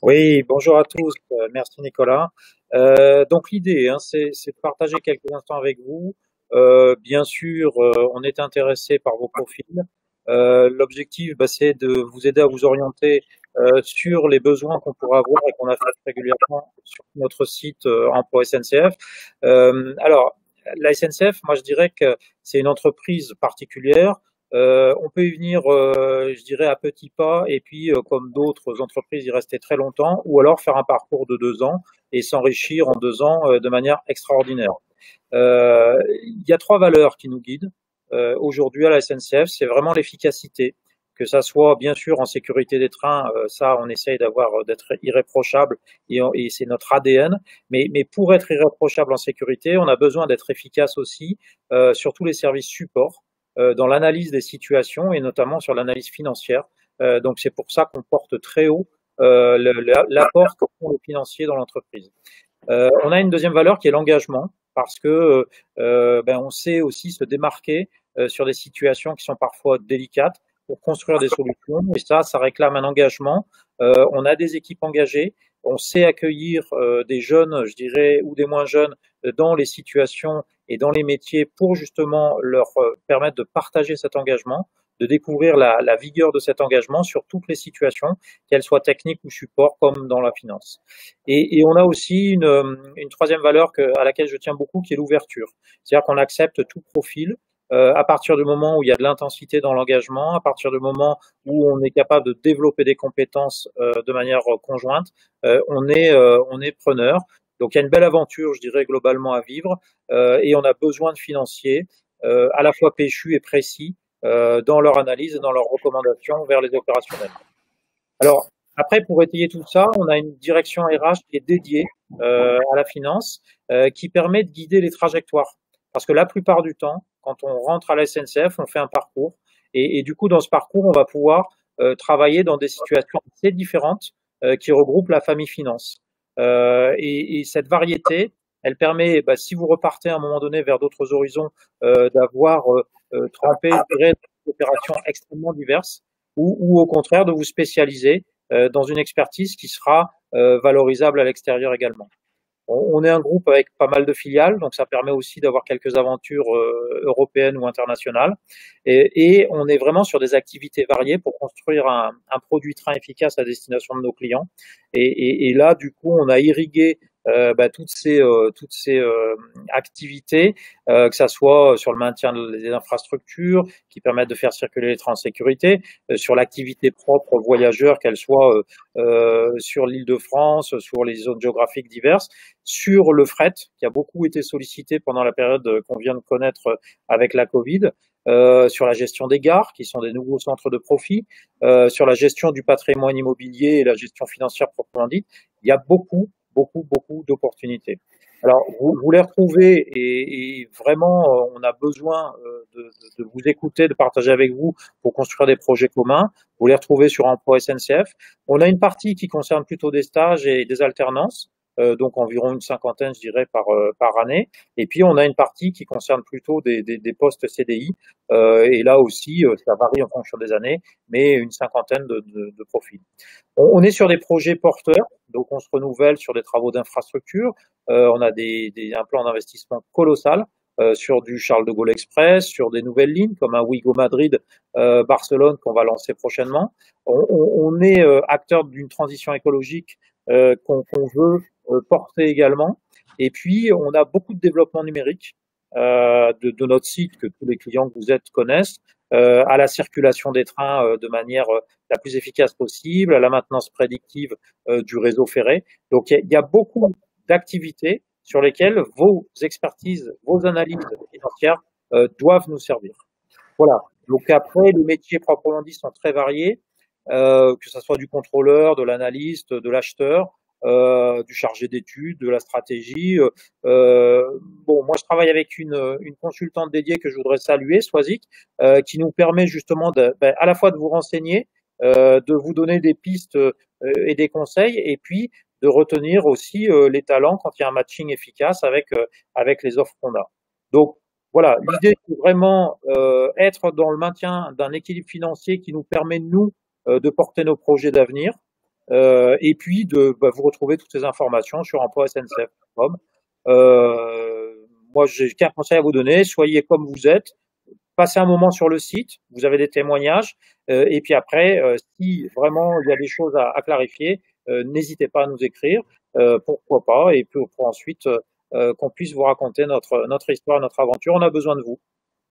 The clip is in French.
Oui, bonjour à tous. Merci Nicolas. Donc l'idée, hein, c'est de partager quelques instants avec vous. Bien sûr, on est intéressé par vos profils. L'objectif, c'est de vous aider à vous orienter sur les besoins qu'on pourra avoir et qu'on affiche régulièrement sur notre site Emploi SNCF. Alors, la SNCF, moi je dirais que c'est une entreprise particulière. On peut y venir, je dirais, à petits pas, et puis, comme d'autres entreprises, y rester très longtemps, ou alors faire un parcours de 2 ans et s'enrichir en 2 ans de manière extraordinaire. Il y a trois valeurs qui nous guident aujourd'hui à la SNCF, c'est vraiment l'efficacité, que ça soit bien sûr en sécurité des trains, ça on essaye d'être irréprochable et c'est notre ADN, mais pour être irréprochable en sécurité, on a besoin d'être efficace aussi sur tous les services supports, dans l'analyse des situations et notamment sur l'analyse financière. Donc c'est pour ça qu'on porte très haut l'apport que font les financiers dans l'entreprise. On a une deuxième valeur qui est l'engagement, parce que on sait aussi se démarquer sur des situations qui sont parfois délicates pour construire des solutions. Et ça réclame un engagement. On a des équipes engagées. On sait accueillir des jeunes, je dirais, ou des moins jeunes dans les situations et dans les métiers pour justement leur permettre de partager cet engagement, de découvrir la vigueur de cet engagement sur toutes les situations, qu'elles soient techniques ou support, comme dans la finance. Et on a aussi une troisième valeur à laquelle je tiens beaucoup, qui est l'ouverture. C'est-à-dire qu'on accepte tout profil à partir du moment où il y a de l'intensité dans l'engagement, à partir du moment où on est capable de développer des compétences de manière conjointe, on est preneur. Donc il y a une belle aventure, je dirais, globalement à vivre, et on a besoin de financiers à la fois péchus et précis dans leur analyse et dans leurs recommandations vers les opérationnels. Alors, après, pour étayer tout ça, on a une direction RH qui est dédiée à la finance, qui permet de guider les trajectoires. Parce que la plupart du temps, quand on rentre à la SNCF, on fait un parcours. Et du coup, dans ce parcours, on va pouvoir travailler dans des situations assez différentes qui regroupent la famille finance. Et cette variété, elle permet, si vous repartez à un moment donné vers d'autres horizons, d'avoir trempé, je dirais, des opérations extrêmement diverses, ou au contraire de vous spécialiser dans une expertise qui sera valorisable à l'extérieur également. On est un groupe avec pas mal de filiales, donc ça permet aussi d'avoir quelques aventures européennes ou internationales. Et on est vraiment sur des activités variées pour construire un produit train efficace à destination de nos clients. Et là, du coup, on a irrigué toutes ces activités, que ça soit sur le maintien des infrastructures qui permettent de faire circuler les trains en sécurité, sur l'activité propre voyageurs, qu'elle soit sur l'île de France, sur les zones géographiques diverses, sur le fret, qui a beaucoup été sollicité pendant la période qu'on vient de connaître avec la Covid, sur la gestion des gares, qui sont des nouveaux centres de profit, sur la gestion du patrimoine immobilier et la gestion financière proprement dite. Il y a beaucoup d'opportunités. Alors, vous les retrouvez et vraiment, on a besoin de vous écouter, de partager avec vous pour construire des projets communs. Vous les retrouvez sur Emploi SNCF. On a une partie qui concerne plutôt des stages et des alternances, donc environ une cinquantaine, je dirais, par année. Et puis, on a une partie qui concerne plutôt des postes CDI. Et là aussi, ça varie en fonction des années, mais une cinquantaine de profils. On est sur des projets porteurs, donc on se renouvelle sur des travaux d'infrastructure. On a un plan d'investissement colossal sur du Charles de Gaulle Express, sur des nouvelles lignes comme un Ouigo Madrid, Barcelone qu'on va lancer prochainement. On est acteur d'une transition écologique qu'on veut porter également. Et puis on a beaucoup de développement numérique de notre site que tous les clients que vous êtes connaissent, à la circulation des trains de manière la plus efficace possible, à la maintenance prédictive du réseau ferré. Donc il y a beaucoup d'activités sur lesquelles vos expertises, vos analyses financières doivent nous servir. Voilà. Donc après, les métiers proprement dit sont très variés, que ce soit du contrôleur, de l'analyste, de l'acheteur, du chargé d'études, de la stratégie. Bon, moi je travaille avec une consultante dédiée que je voudrais saluer, Swazik, qui nous permet justement à la fois de vous renseigner, de vous donner des pistes et des conseils, et puis de retenir aussi les talents quand il y a un matching efficace avec les offres qu'on a. Donc voilà, l'idée c'est vraiment être dans le maintien d'un équilibre financier qui nous permet, nous, de porter nos projets d'avenir, et puis de vous retrouver toutes ces informations sur emploi-sncf.com. Euh, Moi, j'ai qu'un conseil à vous donner, soyez comme vous êtes, passez un moment sur le site, vous avez des témoignages, et puis après, si vraiment il y a des choses à clarifier, n'hésitez pas à nous écrire, pourquoi pas, et puis pour ensuite qu'on puisse vous raconter notre histoire, notre aventure. On a besoin de vous.